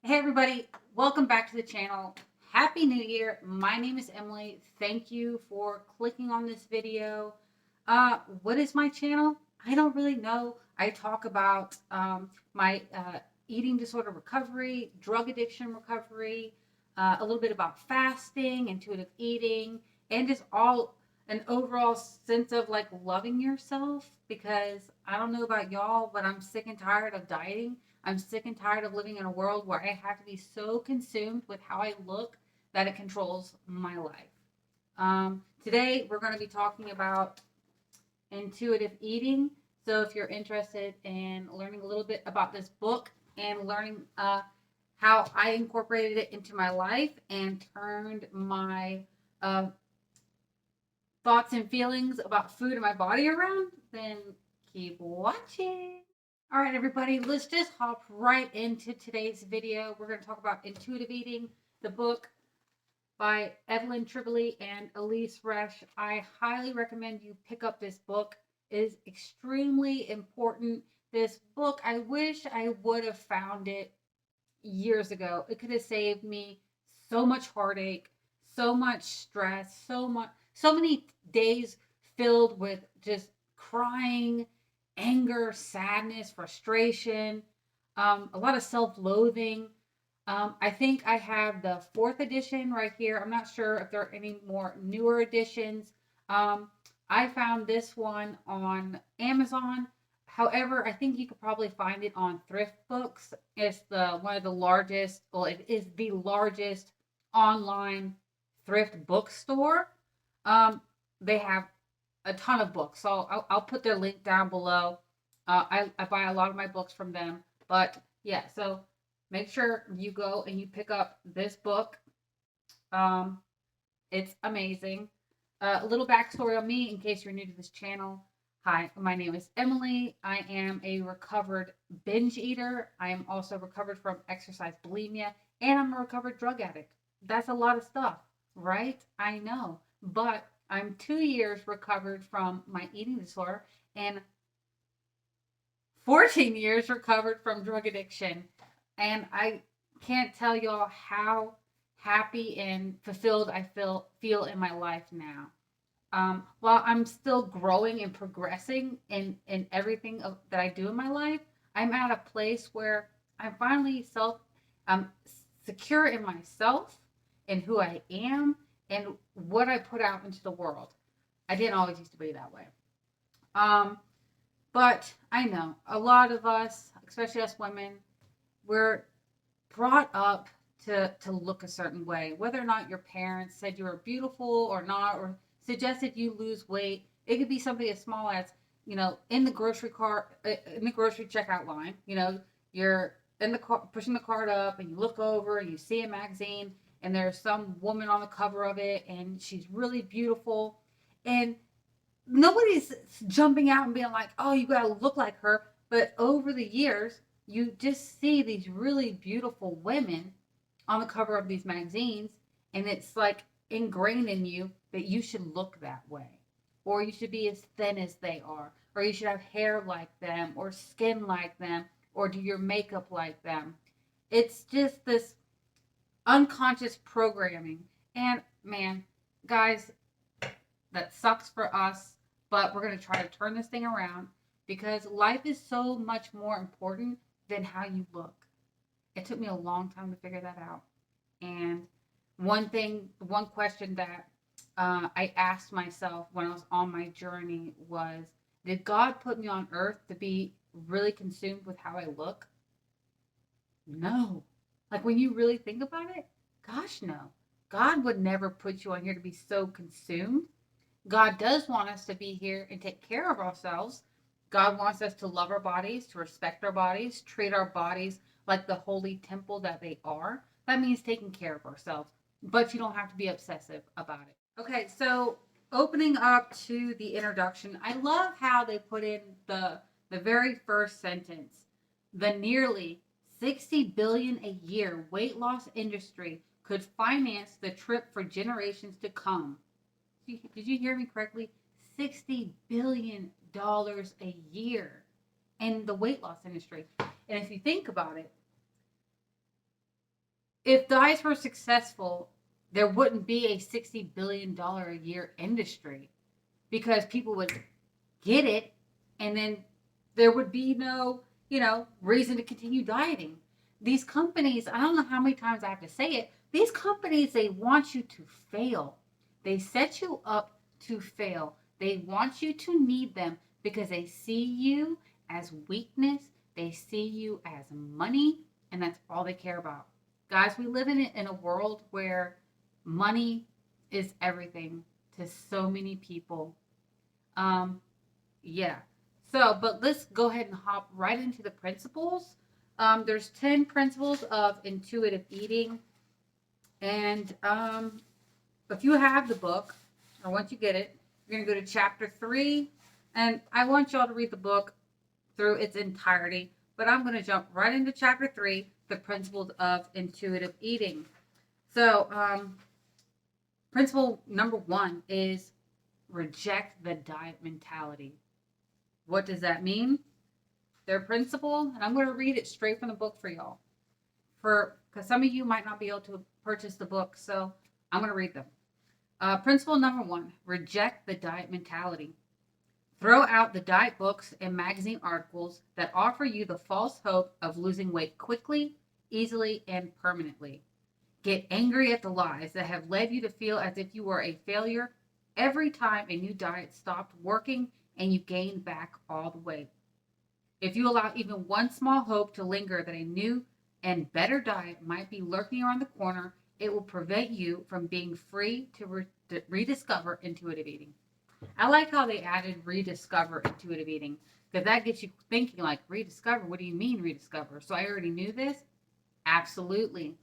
Hey everybody, welcome back to the channel. Happy New Year. My name is Emily. Thank you for clicking on this video. What is my channel? I don't really know. I talk about my eating disorder recovery, drug addiction recovery, a little bit about fasting, intuitive eating, and just all an overall sense of like loving yourself because I don't know about y'all, but I'm sick and tired of dieting. I'm sick and tired of living in a world where I have to be so consumed with how I look that it controls my life. Today, we're going to be talking about intuitive eating. So, if you're interested in learning a little bit about this book and learning how I incorporated it into my life and turned my uh, thoughts and feelings about food and my body around, then keep watching. All right, everybody, let's just hop right into today's video. We're going to talk about Intuitive Eating, the book by Evelyn Tribole and Elise Resch. I highly recommend you pick up this book. It is extremely important. This book, I wish I would have found it years ago. It could have saved me so much heartache, so much stress, so many days filled with just crying, anger, sadness, frustration, a lot of self-loathing. I think I have the fourth edition right here. I'm not sure if there are any more newer editions. Um, I found this one on Amazon. However, I think you could probably find it on Thrift Books. It's the one of the largest, well, it is the largest online thrift bookstore. Um, they have a ton of books, so I'll put their link down below. I buy a lot of my books from them, but yeah, so make sure you go and you pick up this book. Um, it's amazing. A little backstory on me in case you're new to this channel. Hi, my name is Emily. I am a recovered binge eater. I am also recovered from exercise bulimia, and I'm a recovered drug addict. That's a lot of stuff, right? I know. But I'm 2 years recovered from my eating disorder and 14 years recovered from drug addiction. And I can't tell y'all how happy and fulfilled I feel in my life now. While I'm still growing and progressing in everything that I do in my life, I'm at a place where I'm finally I'm secure in myself and who I am and what I put out into the world. I didn't always used to be that way. Um, but I know a lot of us, especially us women, we're brought up to look a certain way, whether or not your parents said you were beautiful or not, or suggested you lose weight. It could be something as small as in the grocery cart, in the grocery checkout line. You're in the car pushing the cart up, and you look over and you see a magazine, and there's some woman on the cover of it, and she's really beautiful, and nobody's jumping out and being like, "Oh, you got to look like her." But over the years, you just see these really beautiful women on the cover of these magazines, and it's like ingrained in you that you should look that way, or you should be as thin as they are, or you should have hair like them, or skin like them, or do your makeup like them. It's just this unconscious programming. And man, guys, that sucks for us, but we're going to try to turn this thing around because life is so much more important than how you look. It took me a long time to figure that out. And one question that I asked myself when I was on my journey was, did God put me on earth to be really consumed with how I look? No. Like when you really think about it, gosh, no. God would never put you on here to be so consumed. God does want us to be here and take care of ourselves. God wants us to love our bodies, to respect our bodies, treat our bodies like the holy temple that they are. That means taking care of ourselves, but you don't have to be obsessive about it. Okay, so opening up to the introduction, I love how they put in the very first sentence. The nearly 60 billion a year weight loss industry could finance the trip for generations to come. Did you hear me correctly? $60 billion a year, in the weight loss industry. And if you think about it, 60 billion dollars a year, and if you think about it, 60 billion dollars a year, in the weight loss industry. And if you think about it, 60 billion dollars a year, in the weight loss industry. And if you think about it, 60 billion dollars a year, in the weight loss industry. And if you think about it, If diets were successful, there wouldn't be a $60 billion a year industry because people would get it, and then there would be no, reason to continue dieting. These companies, I don't know how many times I have to say it, these companies, they want you to fail. They set you up to fail. They want you to need them because they see you as weakness, they see you as money, and that's all they care about. Guys, we live in a world where money is everything to so many people. Um, yeah. So, but let's go ahead and hop right into the principles. There's 10 principles of intuitive eating. And if you have the book, or once you get it, you're going to go to chapter 3. And I want y'all to read the book through its entirety. But I'm going to jump right into chapter 3, the principles of intuitive eating. So, principle number 1 is reject the diet mentality. What does that mean? Their principle, and I'm going to read it straight from the book for y'all. Because some of you might not be able to purchase the book, so I'm going to read them. Principle number 1, reject the diet mentality. Throw out the diet books and magazine articles that offer you the false hope of losing weight quickly, easily, and permanently. Get angry at the lies that have led you to feel as if you were a failure every time a new diet stopped working and you gained back all the weight. If you allow even one small hope to linger that a new and better diet might be lurking around the corner, it will prevent you from being free to rediscover intuitive eating. I like how they added rediscover intuitive eating because that gets you thinking like, rediscover? What do you mean rediscover? So I already knew this? Absolutely.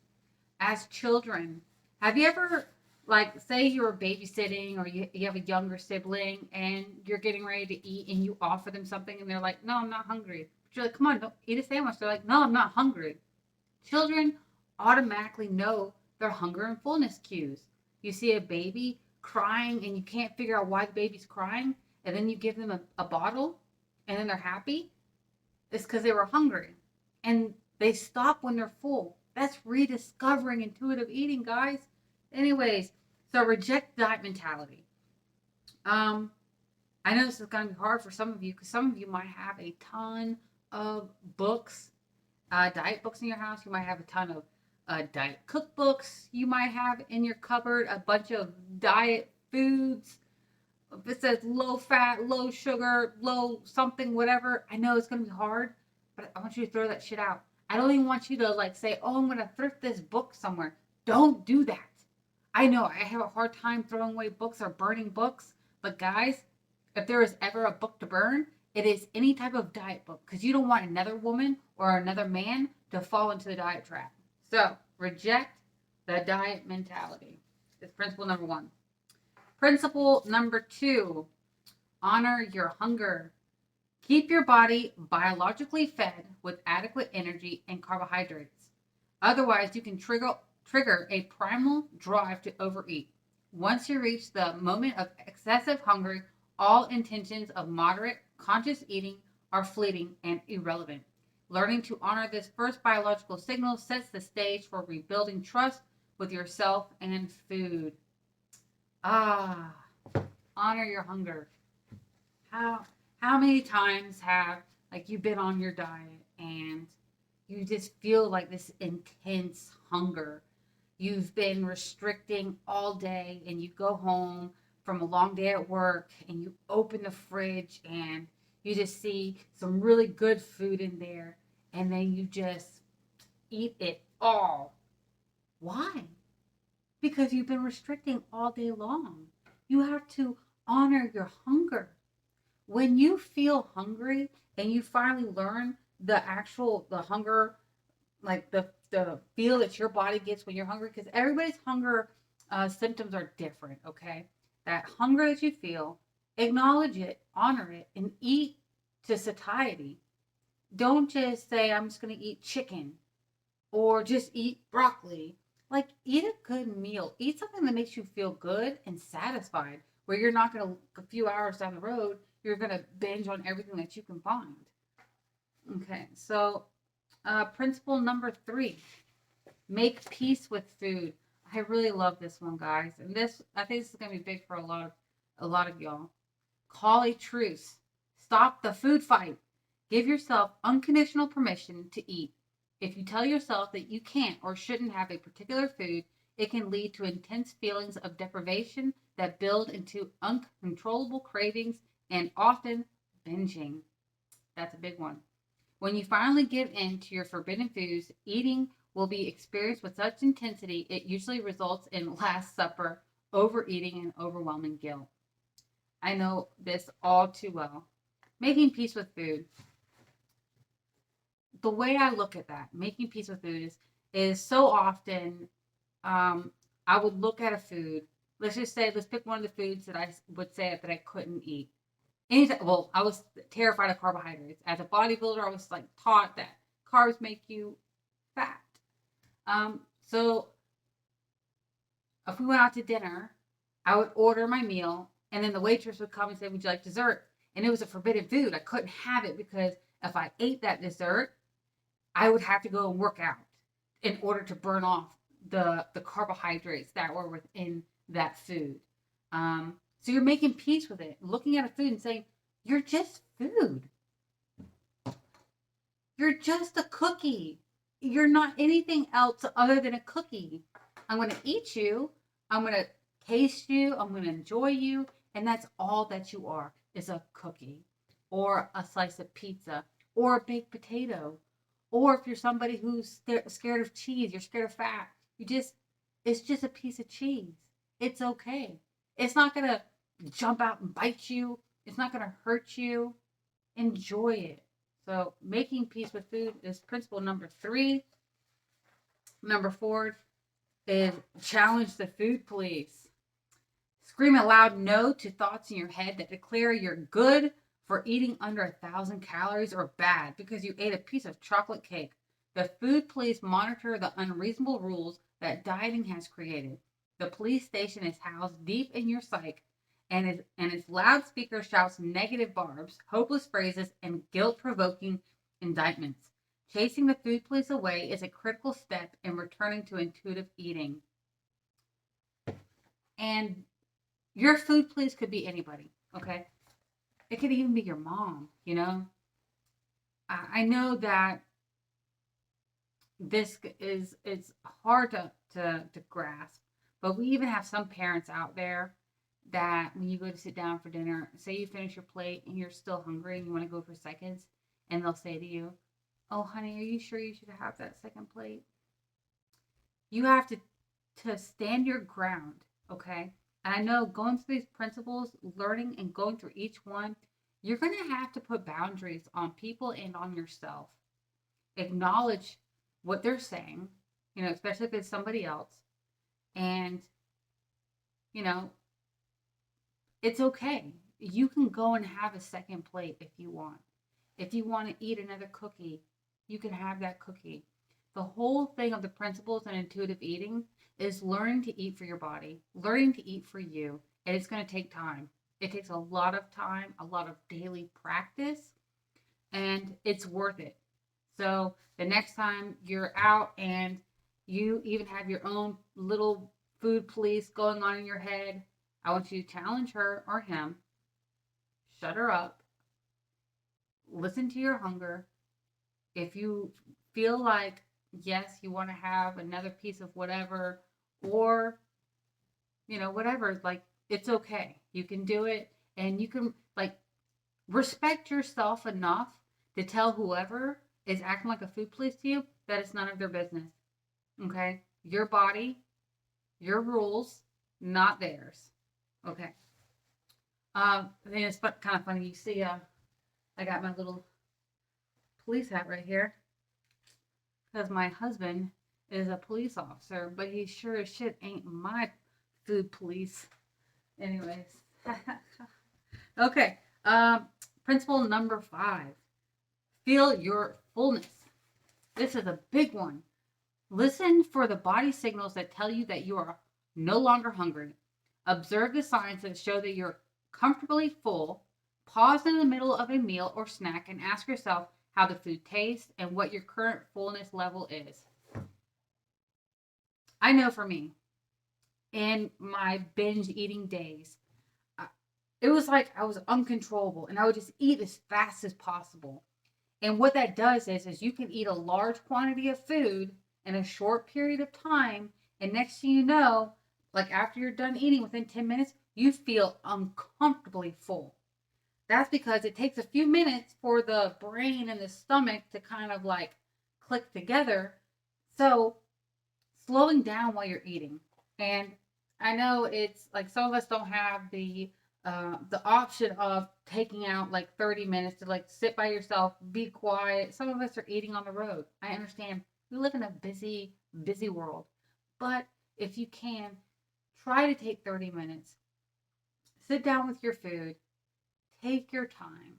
As children, have you ever, like, say you're babysitting or you have a younger sibling and you're getting ready to eat and you offer them something and they're like, no, I'm not hungry. But you're like, come on, don't eat a sandwich. They're like, no, I'm not hungry. Children automatically know their hunger and fullness cues. You see a baby crying and you can't figure out why the baby's crying, and then you give them a bottle and then they're happy. It's because they were hungry. And they stop when they're full. That's rediscovering intuitive eating, guys. Anyways, so reject diet mentality. I know this is going to be hard for some of you because some of you might have a ton of books, diet books in your house. You might have a ton of diet cookbooks. You might have in your cupboard a bunch of diet foods. If it says low fat, low sugar, low something, whatever, I know it's going to be hard, but I want you to throw that shit out. I don't even want you to like say, oh, I'm going to thrift this book somewhere. Don't do that. I know I have a hard time throwing away books or burning books, but guys, if there is ever a book to burn, it is any type of diet book because you don't want another woman or another man to fall into the diet trap. So reject the diet mentality. It's principle number 1. Principle number 2, honor your hunger. Keep your body biologically fed with adequate energy and carbohydrates. Otherwise, you can trigger a primal drive to overeat. Once you reach the moment of excessive hunger, all intentions of moderate, conscious eating are fleeting and irrelevant. Learning to honor this first biological signal sets the stage for rebuilding trust with yourself and food. Honor your hunger. How many times have like you've been on your diet and you just feel like this intense hunger? You've been restricting all day and you go home from a long day at work and you open the fridge and you just see some really good food in there and then you just eat it all. Why? Because you've been restricting all day long. You have to honor your hunger. When you feel hungry and you finally learn the hunger, like the feel that your body gets when you're hungry, because everybody's hunger symptoms are different, okay? That hunger that you feel, acknowledge it, honor it, and eat to satiety. Don't just say, I'm just going to eat chicken or just eat broccoli. Like, eat a good meal. Eat something that makes you feel good and satisfied, where you're not going to, a few hours down the road, you're going to binge on everything that you can find. Okay, so principle number 3. Make peace with food. I really love this one, guys. And I think this is gonna be big for a lot of y'all. Call a truce. Stop the food fight. Give yourself unconditional permission to eat. If you tell yourself that you can't or shouldn't have a particular food, it can lead to intense feelings of deprivation that build into uncontrollable cravings and often binging. That's a big one. When you finally give in to your forbidden foods, eating will be experienced with such intensity it usually results in Last Supper, overeating, and overwhelming guilt. I know this all too well. Making peace with food. The way I look at that, making peace with food is so often I would look at a food. Let's just say, let's pick one of the foods that I would say that I couldn't eat. Anytime, well, I was terrified of carbohydrates. As a bodybuilder, I was like taught that carbs make you fat. So if we went out to dinner, I would order my meal, and then the waitress would come and say, "Would you like dessert?" And it was a forbidden food. I couldn't have it because if I ate that dessert, I would have to go and work out in order to burn off the carbohydrates that were within that food. So you're making peace with it, looking at a food and saying, "You're just food. You're just a cookie. You're not anything else other than a cookie. I'm going to eat you. I'm going to taste you. I'm going to enjoy you. And that's all that you are, is a cookie or a slice of pizza or a baked potato. Or if you're somebody who's scared of cheese, you're scared of fat, it's just a piece of cheese. It's okay. It's not going to jump out and bite you. It's not going to hurt you. Enjoy it. So making peace with food is principle number 3. Number 4 is challenge the food police. Scream a loud no to thoughts in your head that declare you're good for eating under 1,000 calories or bad because you ate a piece of chocolate cake. The food police monitor the unreasonable rules that dieting has created. The police station is housed deep in your psyche, and its loudspeaker shouts negative barbs, hopeless phrases, and guilt-provoking indictments. Chasing the food police away is a critical step in returning to intuitive eating. And your food police could be anybody, okay? It could even be your mom, you know? I know that it's hard to grasp, but we even have some parents out there that when you go to sit down for dinner, say you finish your plate and you're still hungry and you want to go for seconds, and they'll say to you, "Oh, honey, are you sure you should have that second plate?" You have to stand your ground, okay? And I know going through these principles, learning and going through each one, you're going to have to put boundaries on people and on yourself. Acknowledge what they're saying, especially if it's somebody else. And, you know, it's okay. You can go and have a second plate if you want. If you want to eat another cookie, you can have that cookie. The whole thing of the principles and intuitive eating is learning to eat for your body, learning to eat for you. And it's going to take time. It takes a lot of time, a lot of daily practice, and it's worth it. So the next time you're out and you even have your own little food police going on in your head, I want you to challenge her or him, shut her up, listen to your hunger. If you feel like, yes, you want to have another piece of whatever, or, whatever, like, it's okay. You can do it, and you can, like, respect yourself enough to tell whoever is acting like a food police to you that it's none of their business. Okay? Your body, your rules, not theirs. Okay. I think it's kind of funny. You see, I got my little police hat right here because my husband is a police officer, but he sure as shit ain't my food police. Anyways. Okay. Principle number 5. Feel your fullness. This is a big one. Listen for the body signals that tell you that you are no longer hungry. Observe the signs that show that you're comfortably full. Pause in the middle of a meal or snack and ask yourself how the food tastes and what your current fullness level is. I know for me, in my binge eating days, uh, it was like I was uncontrollable and I would just eat as fast as possible. And what that does is you can eat a large quantity of food in a short period of time. And next thing you know, like after you're done eating within 10 minutes, you feel uncomfortably full. That's because it takes a few minutes for the brain and the stomach to kind of like click together. So slowing down while you're eating. And I know it's like some of us don't have the option of taking out like 30 minutes to like sit by yourself, be quiet. Some of us are eating on the road. I understand we live in a busy world. But if you can, try to take 30 minutes. Sit down with your food. Take your time.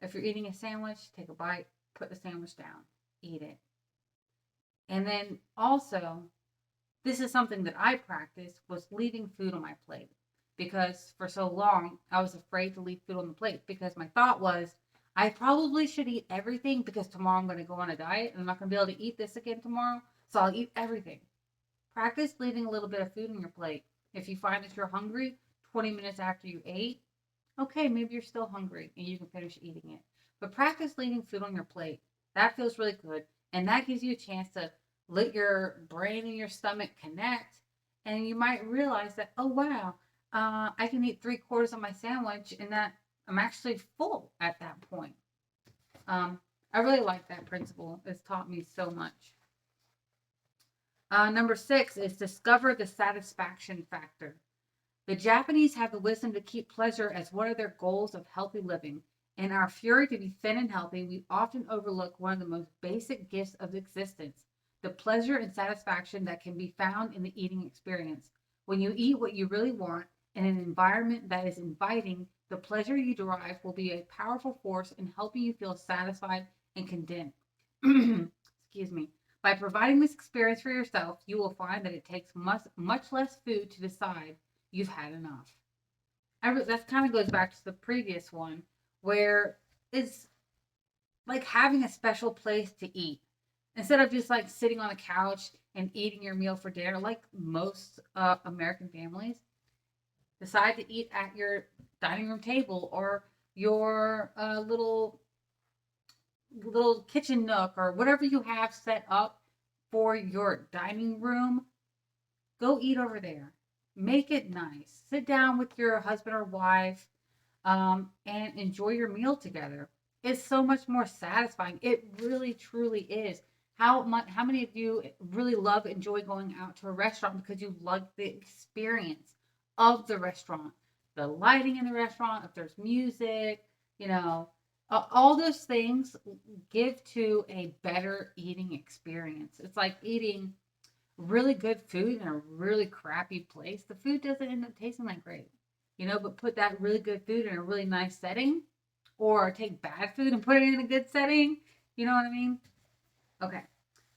If you're eating a sandwich, take a bite, put the sandwich down, eat it. And then also, this is something that I practiced was leaving food on my plate because for so long I was afraid to leave food on the plate because my thought was I probably should eat everything because tomorrow I'm going to go on a diet and I'm not going to be able to eat this again tomorrow. So I'll eat everything. Practice leaving a little bit of food on your plate. If you find that you're hungry 20 minutes after you ate, okay, maybe you're still hungry and you can finish eating it. But practice leaving food on your plate. That feels really good. And that gives you a chance to let your brain and your stomach connect. And you might realize that, oh, wow, I can eat 3/4 of my sandwich and that I'm actually full at that point. I really like that principle. It's taught me so much. Number 6 is discover the satisfaction factor. The Japanese have the wisdom to keep pleasure as one of their goals of healthy living. In our fury to be thin and healthy, we often overlook one of the most basic gifts of existence, the pleasure and satisfaction that can be found in the eating experience. When you eat what you really want in an environment that is inviting, the pleasure you derive will be a powerful force in helping you feel satisfied and content. Excuse me. By providing this experience for yourself, you will find that it takes much less food to decide you've had enough. That kind of goes back to the previous one where it's like having a special place to eat instead of just like sitting on a couch and eating your meal for dinner like most American families decide to eat at your dining room table or your little kitchen nook or whatever you have set up for your dining room. Go eat over there. Make it nice. Sit down with your husband or wife and enjoy your meal together. It's so much more satisfying. It really, truly is. How many of you really love, enjoy going out to a restaurant because you love the experience of the restaurant, the lighting in the restaurant, if there's music, you know, all those things give to a better eating experience. It's like eating really good food in a really crappy place, the food doesn't end up tasting that great. But put that really good food in a really nice setting, or take bad food and put it in a good setting. You know what I mean? Okay.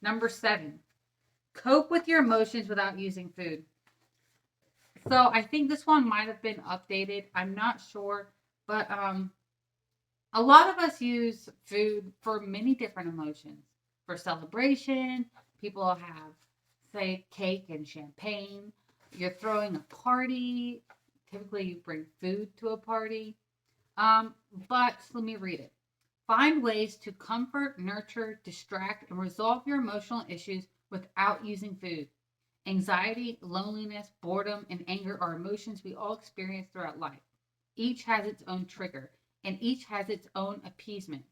Number 7, cope with your emotions without using food. So I think this one might have been updated. I'm not sure, but a lot of us use food for many different emotions. For celebration, people have, say, cake and champagne. You're throwing a party. Typically, you bring food to a party. But let me read it. Find ways to comfort, nurture, distract, and resolve your emotional issues without using food. Anxiety, loneliness, boredom, and anger are emotions we all experience throughout life. Each has its own trigger, and each has its own appeasement.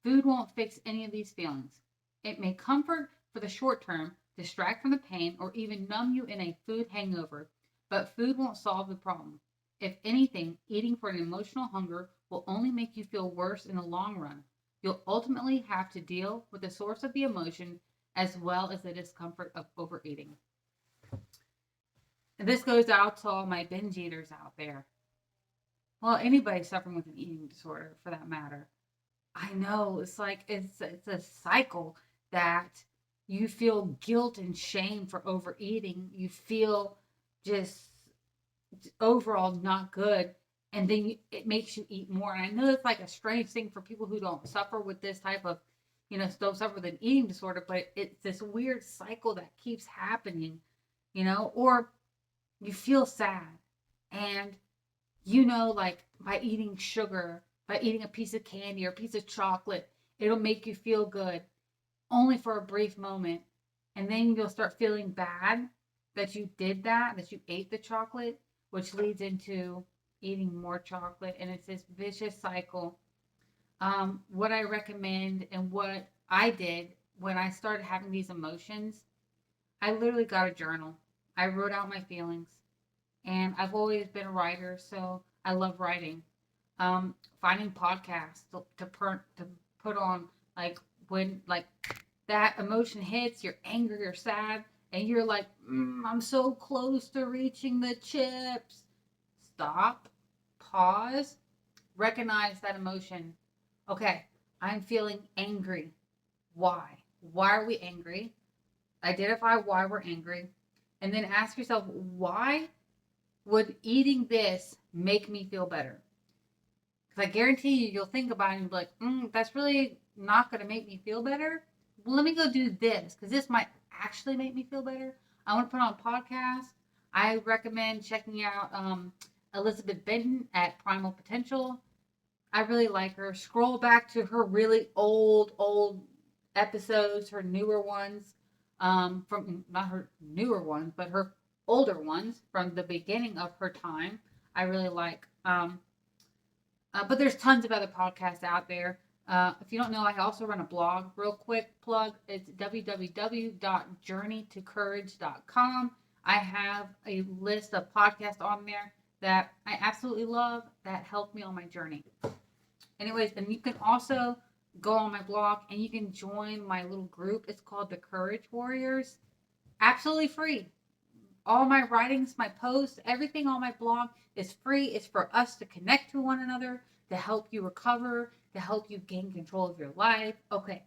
Food won't fix any of these feelings. It may comfort for the short term, distract from the pain, or even numb you in a food hangover, but food won't solve the problem. If anything, eating for an emotional hunger will only make you feel worse in the long run. You'll ultimately have to deal with the source of the emotion as well as the discomfort of overeating. And this goes out to all my binge eaters out there. Well, anybody suffering with an eating disorder for that matter. I know it's like it's a cycle that you feel guilt and shame for overeating. You feel just overall not good, and then it makes you eat more. And I know it's like a strange thing for people who don't suffer with this type of, don't suffer with an eating disorder, but it's this weird cycle that keeps happening or you feel sad and like by eating sugar, by eating a piece of candy or a piece of chocolate, it'll make you feel good only for a brief moment. And then you'll start feeling bad that you did that you ate the chocolate, which leads into eating more chocolate. And it's this vicious cycle. What I recommend and what I did when I started having these emotions, I literally got a journal. I wrote out my feelings. And I've always been a writer, so I love writing. Finding podcasts to put on, like when that emotion hits, you're angry or sad, and you're like, I'm so close to reaching the chips. Stop, pause, recognize that emotion. Okay, I'm feeling angry. Why? Why are we angry? Identify why we're angry, and then ask yourself, why would eating this make me feel better? Because I guarantee you'll think about it and be like, that's really not going to make me feel better. Well, let me go do this because this might actually make me feel better. I want to put on a podcast. I recommend checking out Elizabeth Benton at Primal Potential. I really like her. Scroll back to her really old episodes, her newer ones, from not her newer ones, but her older ones from the beginning of her time. I really like. But there's tons of other podcasts out there. If you don't know, I also run a blog. Real quick plug: it's www.journeytocourage.com. I have a list of podcasts on there that I absolutely love that helped me on my journey. Anyways, and you can also go on my blog and you can join my little group. It's called the Courage Warriors. Absolutely free. All my writings, my posts, everything on my blog is free. It's for us to connect to one another, to help you recover, to help you gain control of your life. Okay,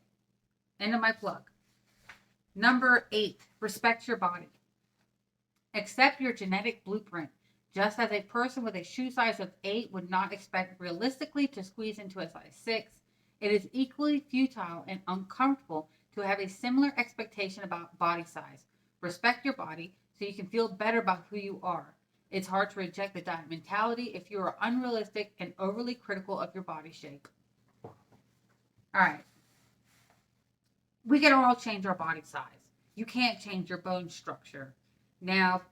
end of my plug. Number 8, respect your body. Accept your genetic blueprint. Just as a person with a shoe size of 8 would not expect realistically to squeeze into a size 6, it is equally futile and uncomfortable to have a similar expectation about body size. Respect your body so you can feel better about who you are. It's hard to reject the diet mentality if you are unrealistic and overly critical of your body shape. All right. We can all change our body size. You can't change your bone structure. Now,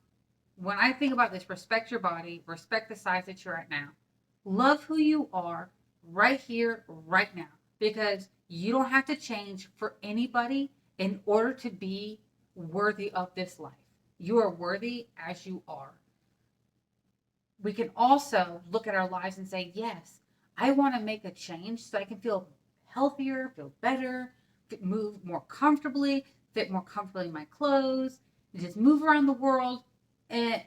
when I think about this, respect your body, respect the size that you're at now. Love who you are right here, right now, because you don't have to change for anybody in order to be worthy of this life. You are worthy as you are. We can also look at our lives and say, yes, I want to make a change so I can feel healthier, feel better, move more comfortably, fit more comfortably in my clothes, and just move around the world at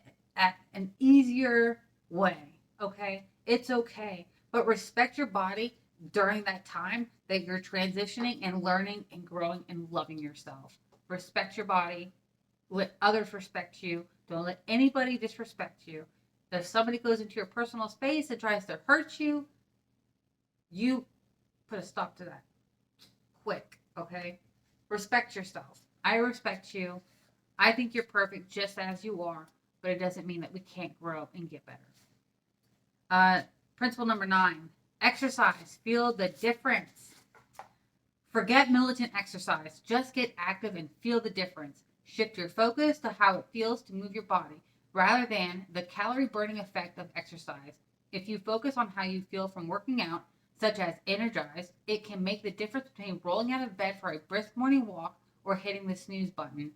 an easier way. Okay? It's okay. But respect your body during that time that you're transitioning and learning and growing and loving yourself. Respect your body. Let others respect you. Don't let anybody disrespect you. If somebody goes into your personal space and tries to hurt you, you put a stop to that quick, okay? Respect yourself. I respect you. I think you're perfect just as you are, but it doesn't mean that we can't grow and get better. Principle number 9, exercise. Feel the difference. Forget militant exercise. Just get active and feel the difference. Shift your focus to how it feels to move your body rather than the calorie burning effect of exercise. If you focus on how you feel from working out, such as energized, it can make the difference between rolling out of bed for a brisk morning walk or hitting the snooze button.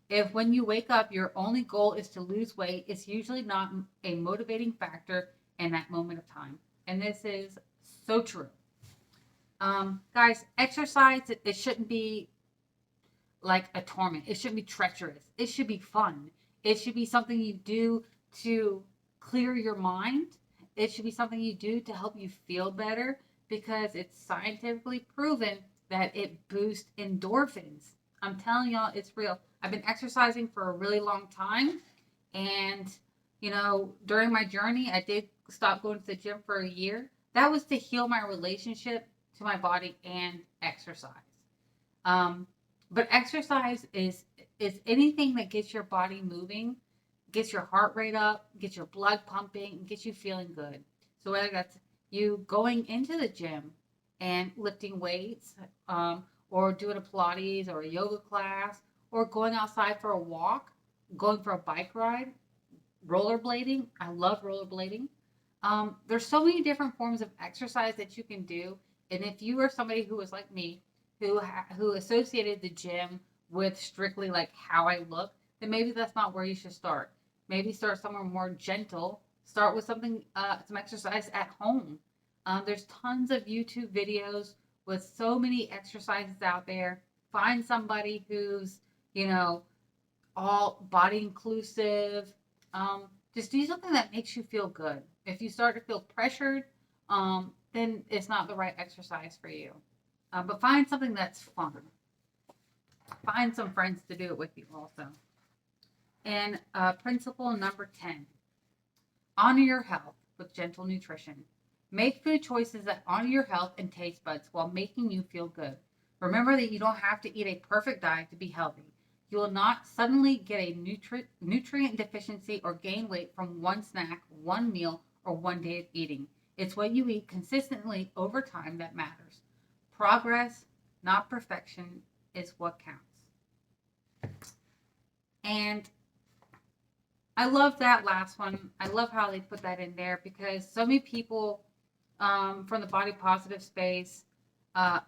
If when you wake up your only goal is to lose weight, it's usually not a motivating factor in that moment of time. And this is so true. Guys, exercise, it shouldn't be like a torment. It shouldn't be treacherous. It should be fun. It should be something you do to clear your mind. It should be something you do to help you feel better because it's scientifically proven that it boosts endorphins. I'm telling y'all, it's real. I've been exercising for a really long time. And, during my journey, I did stop going to the gym for a year. That was to heal my relationship to my body and exercise. But exercise is It's anything that gets your body moving, gets your heart rate up, gets your blood pumping, gets you feeling good. So whether that's you going into the gym and lifting weights, or doing a Pilates or a yoga class, or going outside for a walk, going for a bike ride, rollerblading. I love rollerblading. There's so many different forms of exercise that you can do, and if you are somebody who is like me, who associated the gym with strictly like how I look, then maybe that's not where you should start. Maybe start somewhere more gentle. Start with something, some exercise at home. There's tons of YouTube videos with so many exercises out there. Find somebody who's, you know, all body inclusive. Just do something that makes you feel good. If you start to feel pressured, then it's not the right exercise for you. But find something that's fun. Find some friends to do it with you also. And principle number 10, honor your health with gentle nutrition. Make food choices that honor your health and taste buds while making you feel good. Remember that you don't have to eat a perfect diet to be healthy. You will not suddenly get a nutrient deficiency or gain weight from one snack, one meal, or one day of eating. It's what you eat consistently over time that matters. Progress, not perfection, is what counts. And I love that last one. I love how they put that in there because so many people, from the body positive space, uh,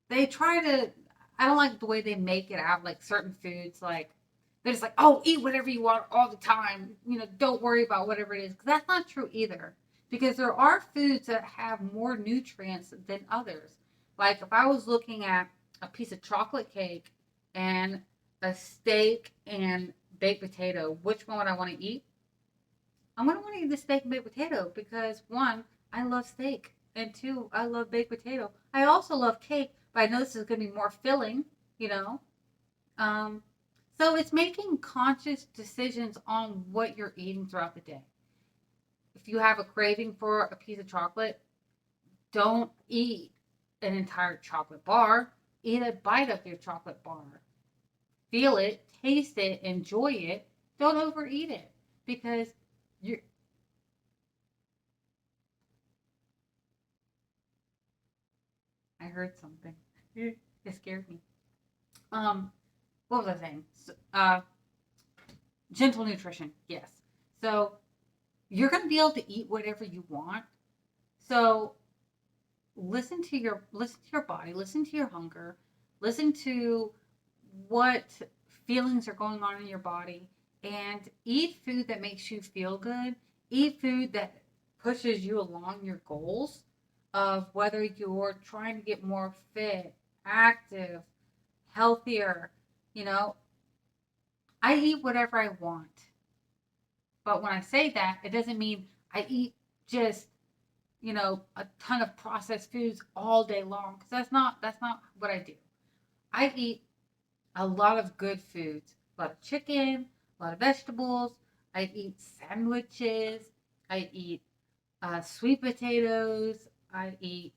they try to. I don't like the way they make it out. Like certain foods, like they're just like, oh, eat whatever you want all the time. Don't worry about whatever it is. Because that's not true either. Because there are foods that have more nutrients than others. Like if I was looking at a piece of chocolate cake and a steak and baked potato, which one would I want to eat? I'm going to want to eat the steak and baked potato because one, I love steak, and two, I love baked potato. I also love cake, but I know this is going to be more filling, you know. Um, so it's making conscious decisions on what you're eating throughout the day. If you have a craving for a piece of chocolate, don't eat an entire chocolate bar. Eat a bite of your chocolate bar. Feel it, taste it, enjoy it. Don't overeat it because you're. I heard something. It scared me. What was I saying? Gentle nutrition. Yes. So you're going to be able to eat whatever you want. So listen to your body, listen to your hunger, listen to what feelings are going on in your body, and eat food that makes you feel good. Eat food that pushes you along your goals of whether you're trying to get more fit, active, healthier. You know, I eat whatever I want. But when I say that, it doesn't mean I eat just, a ton of processed foods all day long because that's not what I do. I eat a lot of good foods, a lot of chicken, a lot of vegetables. I eat sandwiches. I eat sweet potatoes. I eat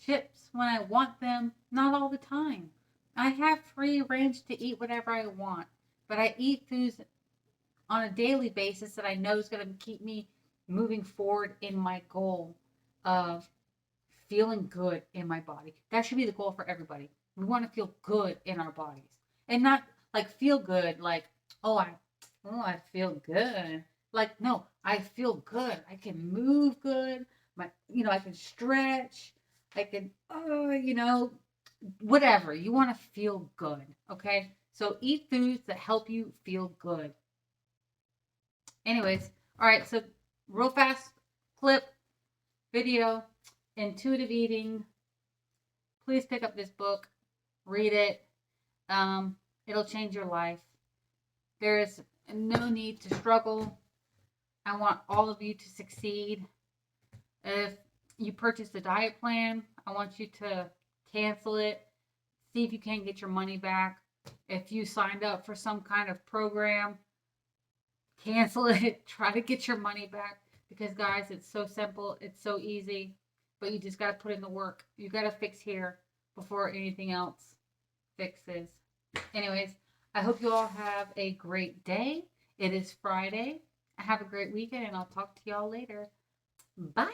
chips when I want them, not all the time. I have free range to eat whatever I want, but I eat foods on a daily basis that I know is going to keep me moving forward in my goal of feeling good in my body. That should be the goal for everybody. We want to feel good in our bodies and not like feel good like, oh, I feel good. Like, no, I feel good. I can move good. I can stretch. I can, whatever. You want to feel good. Okay. So eat foods that help you feel good. Anyways, all right. So real fast clip video, intuitive eating. Please pick up this book, read it. It'll change your life. There is no need to struggle. I want all of you to succeed. If you purchased a diet plan, I want you to cancel it. See if you can get your money back. If you signed up for some kind of program, cancel it. Try to get your money back because, guys, it's so simple. It's so easy. But you just got to put in the work. You got to fix here before anything else fixes. Anyways, I hope you all have a great day. It is Friday. Have a great weekend, and I'll talk to y'all later. Bye.